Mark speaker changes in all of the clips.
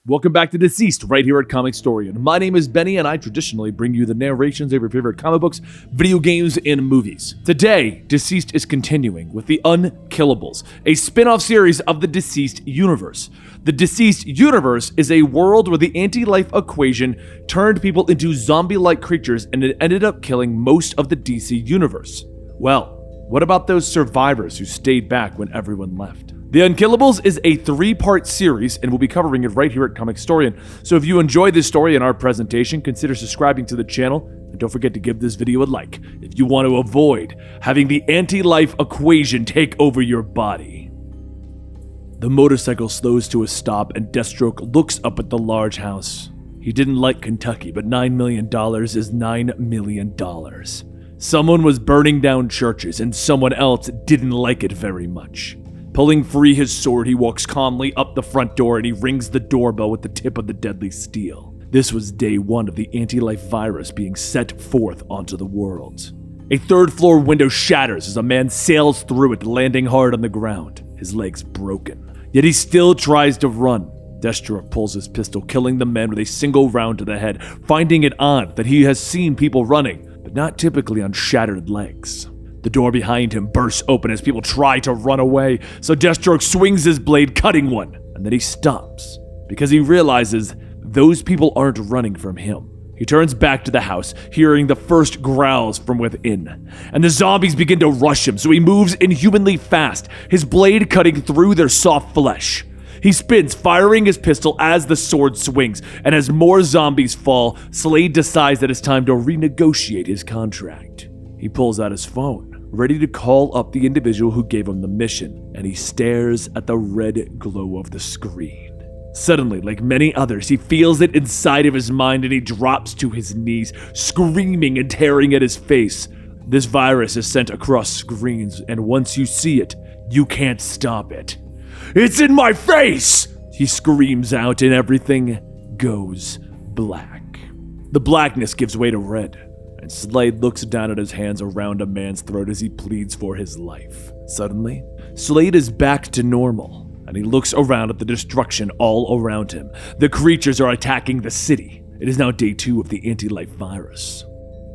Speaker 1: Welcome back to DCeased, right here at Comicstorian. My name is Benny, and I traditionally bring you the narrations of your favorite comic books, video games, and movies. Today, DCeased is continuing with the Unkillables, a spin-off series of the DCeased universe. The DCeased universe is a world where the anti-life equation turned people into zombie-like creatures, and it ended up killing most of the DC universe. Well, what about those survivors who stayed back when everyone left? The Unkillables is a 3-part series, and we'll be covering it right here at Comicstorian. So if you enjoyed this story and our presentation, consider subscribing to the channel, and don't forget to give this video a like if you want to avoid having the anti-life equation take over your body. The motorcycle slows to a stop, and Deathstroke looks up at the large house. He didn't like Kentucky, but $9 million is $9 million. Someone was burning down churches, and someone else didn't like it very much. Pulling free his sword, he walks calmly up the front door and he rings the doorbell with the tip of the deadly steel. This was day 1 of the anti-life virus being set forth onto the world. A 3rd-floor window shatters as a man sails through it, landing hard on the ground, his legs broken. Yet he still tries to run. Deathstroke pulls his pistol, killing the man with a single round to the head, finding it odd that he has seen people running, but not typically on shattered legs. The door behind him bursts open as people try to run away, so Deathstroke swings his blade, cutting one, and then he stops, because he realizes those people aren't running from him. He turns back to the house, hearing the first growls from within, and the zombies begin to rush him, so he moves inhumanly fast, his blade cutting through their soft flesh. He spins, firing his pistol as the sword swings, and as more zombies fall, Slade decides that it's time to renegotiate his contract. He pulls out his phone, ready to call up the individual who gave him the mission, and he stares at the red glow of the screen. Suddenly, like many others, he feels it inside of his mind and he drops to his knees, screaming and tearing at his face. This virus is sent across screens, and once you see it, you can't stop it. "It's in my face!" he screams out, and everything goes black. The blackness gives way to red, and Slade looks down at his hands around a man's throat as he pleads for his life. Suddenly, Slade is back to normal, and he looks around at the destruction all around him. The creatures are attacking the city. It is now day 2 of the anti-life virus.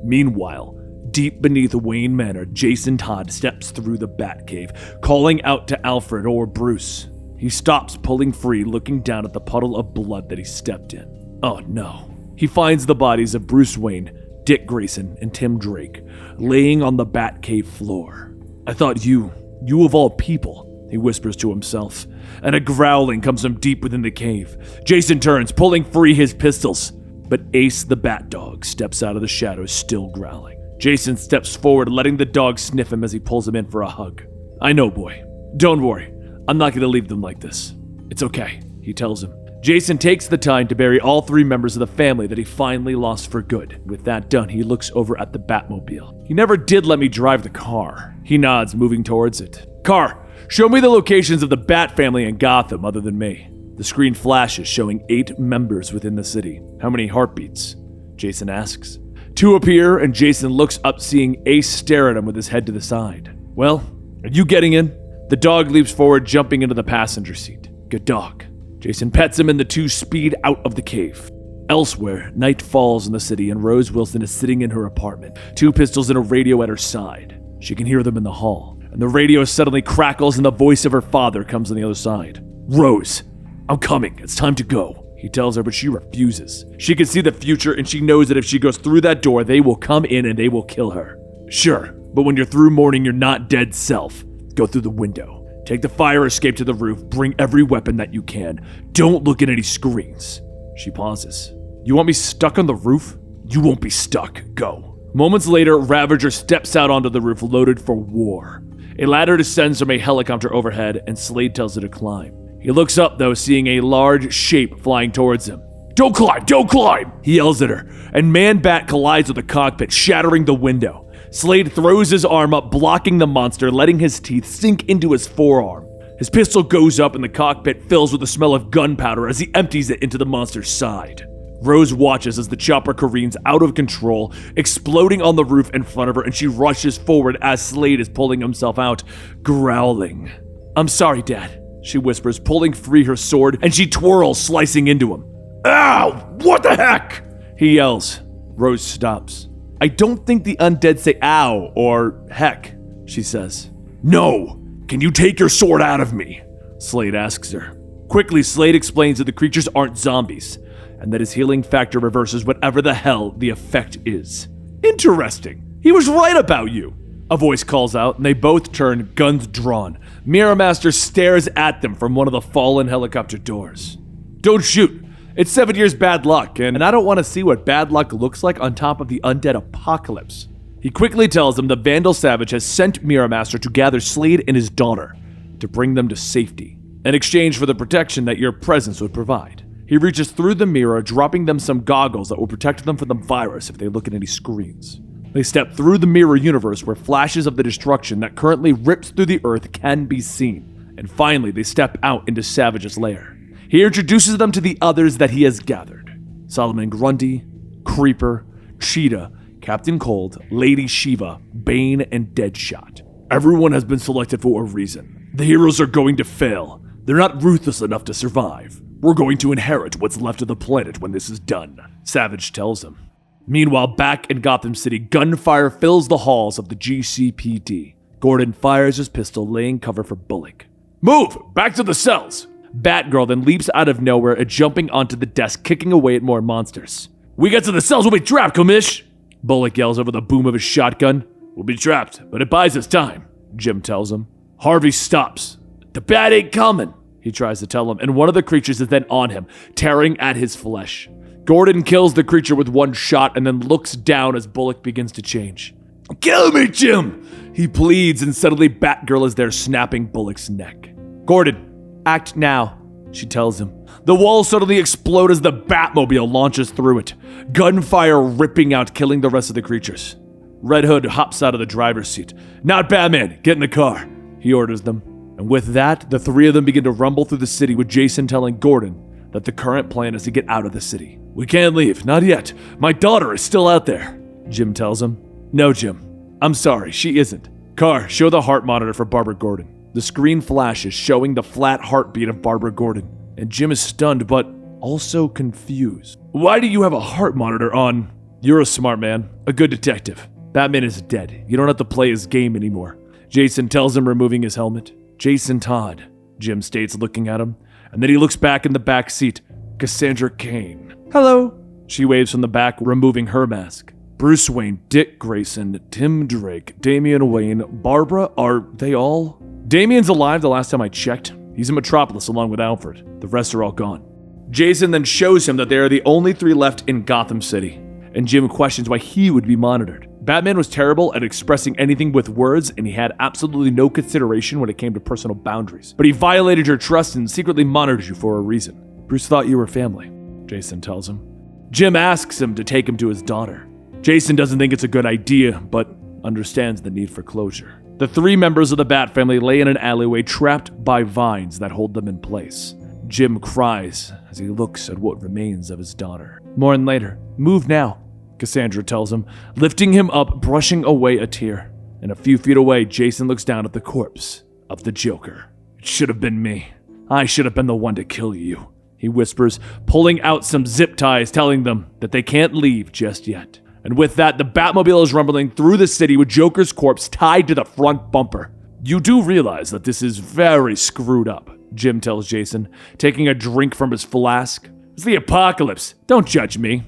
Speaker 1: Meanwhile, deep beneath Wayne Manor, Jason Todd steps through the Batcave, calling out to Alfred or Bruce. He stops, pulling free, looking down at the puddle of blood that he stepped in. Oh no. He finds the bodies of Bruce Wayne, Dick Grayson, and Tim Drake, laying on the Batcave floor. "I thought you of all people," he whispers to himself, and a growling comes from deep within the cave. Jason turns, pulling free his pistols, but Ace the Bat Dog steps out of the shadows, still growling. Jason steps forward, letting the dog sniff him as he pulls him in for a hug. "I know, boy. Don't worry. I'm not going to leave them like this. It's okay," he tells him. Jason takes the time to bury all 3 members of the family that he finally lost for good. With that done, he looks over at the Batmobile. "He never did let me drive the car." He nods, moving towards it. "Car, show me the locations of the Bat family in Gotham other than me." The screen flashes, showing 8 members within the city. "How many heartbeats?" Jason asks. 2 appear, and Jason looks up, seeing Ace stare at him with his head to the side. "Well, are you getting in?" The dog leaps forward, jumping into the passenger seat. "Good dog." Jason pets him and the 2 speed out of the cave. Elsewhere, night falls in the city and Rose Wilson is sitting in her apartment, 2 pistols and a radio at her side. She can hear them in the hall, and the radio suddenly crackles and the voice of her father comes on the other side. "Rose, I'm coming. It's time to go," he tells her, but she refuses. She can see the future, and she knows that if she goes through that door, they will come in and they will kill her. "Sure, but when you're through mourning your not dead self, go through the window. Take the fire escape to the roof, bring every weapon that you can. Don't look at any screens." She pauses. "You want me stuck on the roof? You won't be stuck. Go." Moments later, Ravager steps out onto the roof, loaded for war. A ladder descends from a helicopter overhead, and Slade tells her to climb. He looks up, though, seeing a large shape flying towards him. "Don't climb! Don't climb!" he yells at her, and Man-Bat collides with the cockpit, shattering the window. Slade throws his arm up, blocking the monster, letting his teeth sink into his forearm. His pistol goes up and the cockpit fills with the smell of gunpowder as he empties it into the monster's side. Rose watches as the chopper careens out of control, exploding on the roof in front of her, and she rushes forward as Slade is pulling himself out, growling. "I'm sorry, Dad. she whispers, pulling free her sword, and she twirls, slicing into him. Ow! What the heck? He yells. Rose stops. I don't think the undead say ow or heck, she says. No! Can you take your sword out of me? Slade asks her. Quickly, Slade explains that the creatures aren't zombies, and that his healing factor reverses whatever the hell the effect is. Interesting. He was right about you. A voice calls out, and they both turn, guns drawn. Mirror Master stares at them from one of the fallen helicopter doors. Don't shoot. It's 7 years bad luck, and I don't want to see what bad luck looks like on top of the undead apocalypse. He quickly tells them that Vandal Savage has sent Mirror Master to gather Slade and his daughter to bring them to safety, in exchange for the protection that your presence would provide. He reaches through the mirror, dropping them some goggles that will protect them from the virus if they look at any screens. They step through the mirror universe where flashes of the destruction that currently rips through the earth can be seen. And finally, they step out into Savage's lair. He introduces them to the others that he has gathered. Solomon Grundy, Creeper, Cheetah, Captain Cold, Lady Shiva, Bane, and Deadshot. Everyone has been selected for a reason. The heroes are going to fail. They're not ruthless enough to survive. We're going to inherit what's left of the planet when this is done, Savage tells them. Meanwhile, back in Gotham City, gunfire fills the halls of the GCPD. Gordon fires his pistol, laying cover for Bullock. Move! Back to the cells! Batgirl then leaps out of nowhere and jumping onto the desk, kicking away at more monsters. We get to the cells, we'll be trapped, Commish! Bullock yells over the boom of his shotgun. We'll be trapped, but it buys us time, Jim tells him. Harvey stops. The bat ain't coming, he tries to tell him, and one of the creatures is then on him, tearing at his flesh. Gordon kills the creature with one shot and then looks down as Bullock begins to change. Kill me, Jim! He pleads, and suddenly Batgirl is there snapping Bullock's neck. Gordon, act now, she tells him. The walls suddenly explode as the Batmobile launches through it, gunfire ripping out, killing the rest of the creatures. Red Hood hops out of the driver's seat. Not Batman, get in the car, he orders them. And with that, the three of them begin to rumble through the city, with Jason telling Gordon that the current plan is to get out of the city. We can't leave, not yet. My daughter is still out there, Jim tells him. No, Jim. I'm sorry, she isn't. Car, show the heart monitor for Barbara Gordon. The screen flashes, showing the flat heartbeat of Barbara Gordon. And Jim is stunned, but also confused. Why do you have a heart monitor on? You're a smart man, a good detective. Batman is dead. You don't have to play his game anymore. Jason tells him, removing his helmet. Jason Todd, Jim states, looking at him. And then he looks back in the back seat. Cassandra Cain. Hello. She waves from the back, removing her mask. Bruce Wayne, Dick Grayson, Tim Drake, Damian Wayne, Barbara, are they all? Damian's alive the last time I checked. He's in Metropolis along with Alfred. The rest are all gone. Jason then shows him that they are the only three left in Gotham City. And Jim questions why he would be monitored. Batman was terrible at expressing anything with words, and he had absolutely no consideration when it came to personal boundaries. But he violated your trust and secretly monitored you for a reason. Bruce thought you were family, Jason tells him. Jim asks him to take him to his daughter. Jason doesn't think it's a good idea, but understands the need for closure. The three members of the Bat family lay in an alleyway trapped by vines that hold them in place. Jim cries as he looks at what remains of his daughter. More on later. Move now, Cassandra tells him, lifting him up, brushing away a tear. And a few feet away, Jason looks down at the corpse of the Joker. It should have been me. I should have been the one to kill you, he whispers, pulling out some zip ties, telling them that they can't leave just yet. And with that, the Batmobile is rumbling through the city with Joker's corpse tied to the front bumper. You do realize that this is very screwed up, Jim tells Jason, taking a drink from his flask. It's the apocalypse. Don't judge me.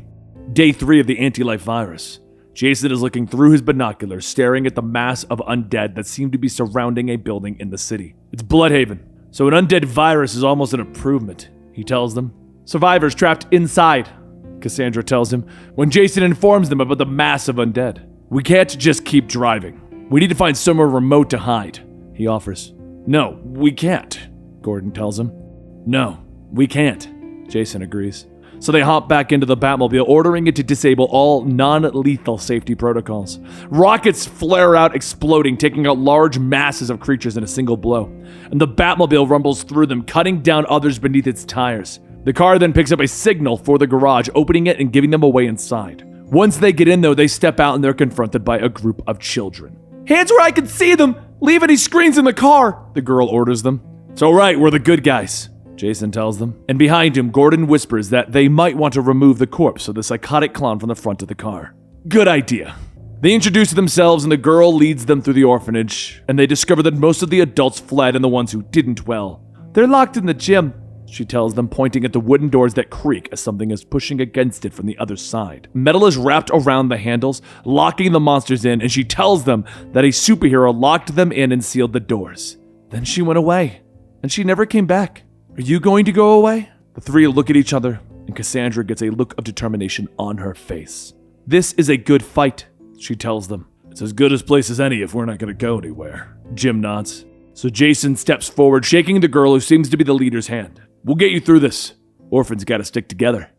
Speaker 1: Day 3 of the anti-life virus. Jason is looking through his binoculars, staring at the mass of undead that seem to be surrounding a building in the city. It's Bludhaven, so an undead virus is almost an improvement, he tells them. Survivors trapped inside, Cassandra tells him, when Jason informs them about the mass of undead. We can't just keep driving. We need to find somewhere remote to hide, he offers. No, we can't, Gordon tells him. No, we can't, Jason agrees. So they hop back into the Batmobile, ordering it to disable all non-lethal safety protocols. Rockets flare out, exploding, taking out large masses of creatures in a single blow. And the Batmobile rumbles through them, cutting down others beneath its tires. The car then picks up a signal for the garage, opening it and giving them a way inside. Once they get in, though, they step out and they're confronted by a group of children. Hands where I can see them! Leave any screens in the car, the girl orders them. It's all right, we're the good guys, Jason tells them. And behind him, Gordon whispers that they might want to remove the corpse of the psychotic clown from the front of the car. Good idea. They introduce themselves and the girl leads them through the orphanage, and they discover that most of the adults fled and the ones who didn't, well, they're locked in the gym, she tells them, pointing at the wooden doors that creak as something is pushing against it from the other side. Metal is wrapped around the handles, locking the monsters in, and she tells them that a superhero locked them in and sealed the doors. Then she went away, and she never came back. Are you going to go away? The three look at each other, and Cassandra gets a look of determination on her face. This is a good fight, she tells them. It's as good a place as any if we're not going to go anywhere. Jim nods. So Jason steps forward, shaking the girl who seems to be the leader's hand. We'll get you through this. Orphans gotta stick together.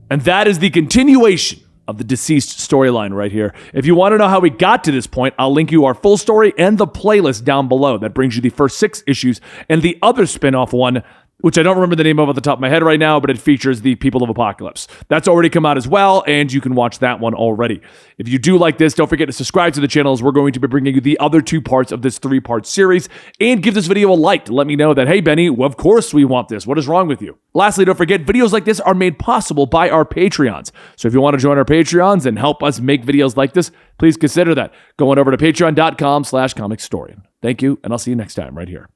Speaker 1: And that is the continuation of the DCeased storyline right here. If you want to know how we got to this point, I'll link you our full story and the playlist down below. That brings you the first 6 issues and the other spin-off one, which I don't remember the name of at the top of my head right now, but it features the People of Apocalypse. That's already come out as well, and you can watch that one already. If you do like this, don't forget to subscribe to the channel, as we're going to be bringing you the other 2 parts of this 3-part series, and give this video a like to let me know that, hey, Benny, of course we want this. What is wrong with you? Lastly, don't forget, videos like this are made possible by our Patreons. So if you want to join our Patreons and help us make videos like this, please consider that. Going over to patreon.com/Comicstorian. Thank you, and I'll see you next time right here.